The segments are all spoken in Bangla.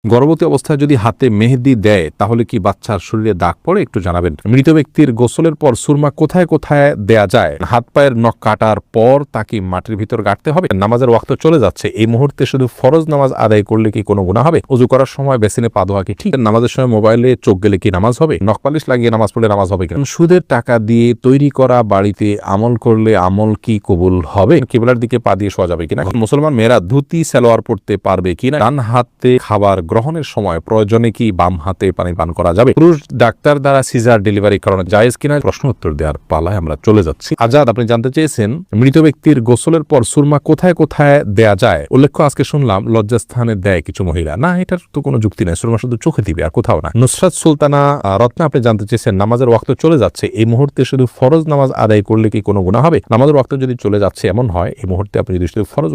গর্ভবতী অবস্থায় যদি হাতে মেহেদি দেয় তাহলে কি বাচ্চার শরীরে দাগ পড়ে? একটু জানাবেন। মৃত ব্যক্তির গোসলের পর সুরমা কোথায় কোথায় দেয়া যায়? হাত পায়ের নখ কাটার পর তাকে মাটির ভিতর গাঁটতে হবে? নামাজের ওয়াক্ত চলে যাচ্ছে, এই মুহূর্তে শুধু ফরজ নামাজ আদায় করলে কি কোনো গুনাহ হবে? ওযু করার সময় বেসিনে পা ধোয়া কি ঠিক? নামাজের সময় মোবাইলে চোখ গেলে কি নামাজ হবে? নখ পালিশ লাগিয়ে নামাজ পড়লে নামাজ হবে কিনা? সুদের টাকা দিয়ে তৈরি করা বাড়িতে আমল করলে আমল কি কবুল হবে? কিবলার দিকে পা দিয়ে শোয়া যাবে কিনা? মুসলমান মেয়েরা ধুতি সালোয়ার পড়তে পারবে কিনা? ডান হাতে খাবার গ্রহণের সময় প্রয়োজনে কি বাম হাতে পানি পান করা যাবে? পুরুষ ডাক্তার দ্বারা সিজার ডেলিভারি করানো জায়েজ কিনা? প্রশ্ন উত্তর দেওয়ার পালায় আমরা চলে যাচ্ছি। আজাদ, আপনি জানতে চেয়েছেন মৃত ব্যক্তির গোসলের পর সুরমা কোথায় কোথায় দেয়া যায়? উল্লেখ্য আজকে শুনলাম লজ্জাস্থানে দেয় কিছু মহিলা। না, এটার তো কোনো যুক্তি নাই, সুরমা শুধু চোখে দিবে আর কোথাও না। নুসরাত সুলতানা রত্না, আপনি জানতে চেয়েছেন নামাজের ওয়াক্ত চলে যাচ্ছে, এই মুহূর্তে শুধু ফরজ নামাজ আদায় করলে কি কোনো গুনাহ হবে? নামাজের ওয়াক্ত যদি চলে যাচ্ছে এমন হয়, এই মুহূর্তে আপনি যদি শুধু ফরজ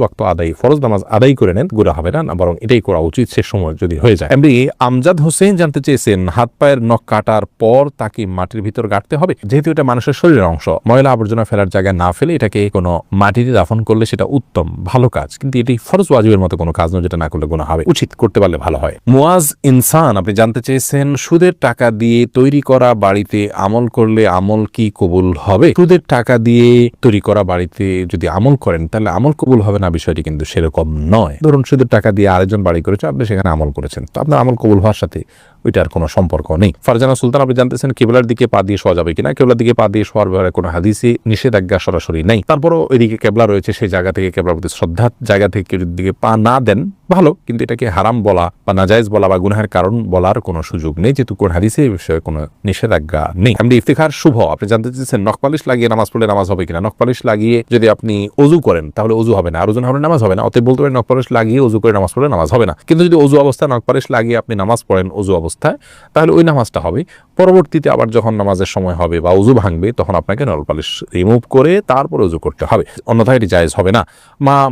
নামাজ আদায় করে নেন, গুনাহ হবে না, বরং এটাই করা উচিত সে সময় যদি হয়ে যায়। এমনি আমজাদ হোসেন জানতে চেয়েছেন হাত পায়ের নখ কাটার পর তাকে মাটির ভিতর গাঁটতে হবে? যেহেতু এটা মানুষের শরীরের অংশ, ময়লা আবর্জনা ফেলার জায়গায় না ফেলে এটাকে কোনো মাটিতে দাফন করলে সেটা উত্তম, ভালো কাজ, কিন্তু এটি ফরজ ওয়াজিবের মতো কোনো কাজ নয় যেটা না করলে গুনাহ হবে। উচিত করতে পারলে ভালো হয়। মুয়াজ ইনসান, আপনি জানতে চেয়েছেন সুদের টাকা দিয়ে তৈরি করা বাড়িতে আমল করলে আমল কি কবুল হবে? সুদের টাকা দিয়ে তৈরি করা বাড়িতে যদি আমল করেন তাহলে আমল কবুল হবে না, বিষয়টি কিন্তু সেরকম নয়। ধরুন সুদের টাকা দিয়ে আরেকজন বাড়ি করেছে, আপনি সেখানে আমল করেছেন, তো আপনার আমল কবুল হওয়ার সাথে ওইটার কোনো সম্পর্ক নেই। ফারজানা সুলতান, আপনি জানতেছেন কিবলার দিকে পা দিয়ে শোয়া যাবে কিনা? কিবলার দিকে পা দিয়ে শোয়ার ব্যাপারে কোনো হাদিসে নিষেধাজ্ঞা সরাসরি নেই, তারপরও এদিকে কেবলা রয়েছে, সেই জায়গা থেকে কেবলার প্রতি শ্রদ্ধার জায়গা থেকে কেউ দিকে পা না দেন ভালো, কিন্তু এটাকে হারাম বলা বা নাজায়েজ বলা বা গুনাহের কারণ বলার কোনো সুযোগ নেই, যেহেতু কোন হাদিসে এই বিষয়ে কোনো নিষেধাজ্ঞা নেই। এমনি ইফতিখার শুভ, আপনি জানতে চেয়েছেন নখ পালিশ লাগিয়ে নামাজ পড়লে নামাজ হবে কিনা? নখ পালিশ লাগিয়ে যদি আপনি ওযু করেন তাহলে ওযু হবে না, আর ওযু না হলে নামাজ হবে না। অতএব বলতে পারেন নখ পালিশ লাগিয়ে ওযু করে নামাজ পড়লে নামাজ হবে না, কিন্তু যদি ওযু অবস্থায় নখ পালিশ লাগিয়ে আপনি নামাজ পড়েন ওযু অবস্থায়, তাহলে ওই নামাজটা হবে। পরবর্তীতে আবার যখন নামাজের সময় হবে বা ওযু ভাঙবে তখন আপনাকে নখ পালিশ রিমুভ করে তারপর ওযু করতে হবে, অন্যথায় এটি জায়েজ হবে না।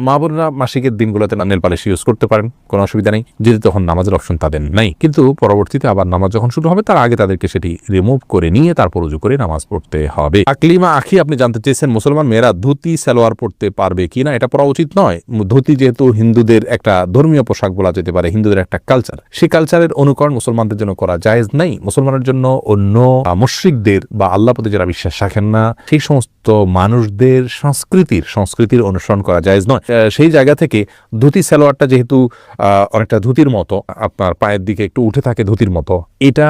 মা বোনেরা মাসিকের দিনগুলোতে নেল পালিশ ইউজ করতে পারেন, কোনো অসুবিধা নেই, যদি তখন নামাজের অপশন তাদের নাই, কিন্তু পরবর্তীতে আবার নামাজ যখন শুরু হবে তার আগে তাদেরকে সেটি রিমুভ করে নিয়ে তারপর ওযু করে নামাজ পড়তে হবে। আকলিমা আখি, আপনি জানতে চেয়েছেন মুসলমান মেয়েরা ধুতি সালোয়ার পড়তে পারবে কিনা? এটা পরা উচিত নয়। ধুতি যেহেতু হিন্দুদের একটা ধর্মীয় পোশাক বলা যেতে পারে, হিন্দুদের একটা কালচার, সেই কালচারের অনুকরণ মুসলমানদের জন্য করা জায়েজ নাই। মুসলমানের জন্য অন্য মুশরিকদের বা আল্লাহ প্রতি যারা বিশ্বাস রাখেন না সেই সমস্ত মানুষদের সংস্কৃতির অনুসরণ করা জায়েজ নয়। সেই জায়গা থেকে ধুতি সালোয়ারটা যেহেতু অনেকটা ধুতির মতো, আপনার পায়ের দিকে একটু উঠে থাকে ধুতির মতো, এটা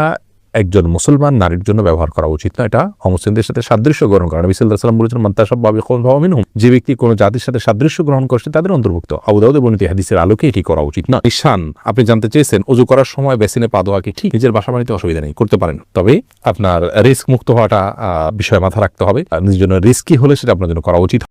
একজন মুসলমান নারীর জন্য ব্যবহার করা উচিত না। এটা অমুসলিমদের সাথে সাদৃশ্য গ্রহণ করা। নবী সাল্লাল্লাহু আলাইহি ওয়াসাল্লাম বলেছেন মান তাশাব্বাহা বিকওমিন মিনহুম, যে ব্যক্তি কোনো জাতির সাথে সাদৃশ্য গ্রহণ করছে তাদের অন্তর্ভুক্ত। আবু দাউদের বর্ণিত হাদিসের আলোকে এটি করা উচিত না। ঈশান, আপনি জানতে চেয়েছেন ওযু করার সময় বেসিনে পা ধোয়া কি ঠিক? নিজের বাসা বাড়িতে অসুবিধা নেই, করতে পারেন, তবে আপনার রিস্ক মুক্ত হওয়াটা বিষয় মাথা রাখতে হবে। নিজের জন্য রিস্কি হলে সেটা আপনার জন্য করা উচিত।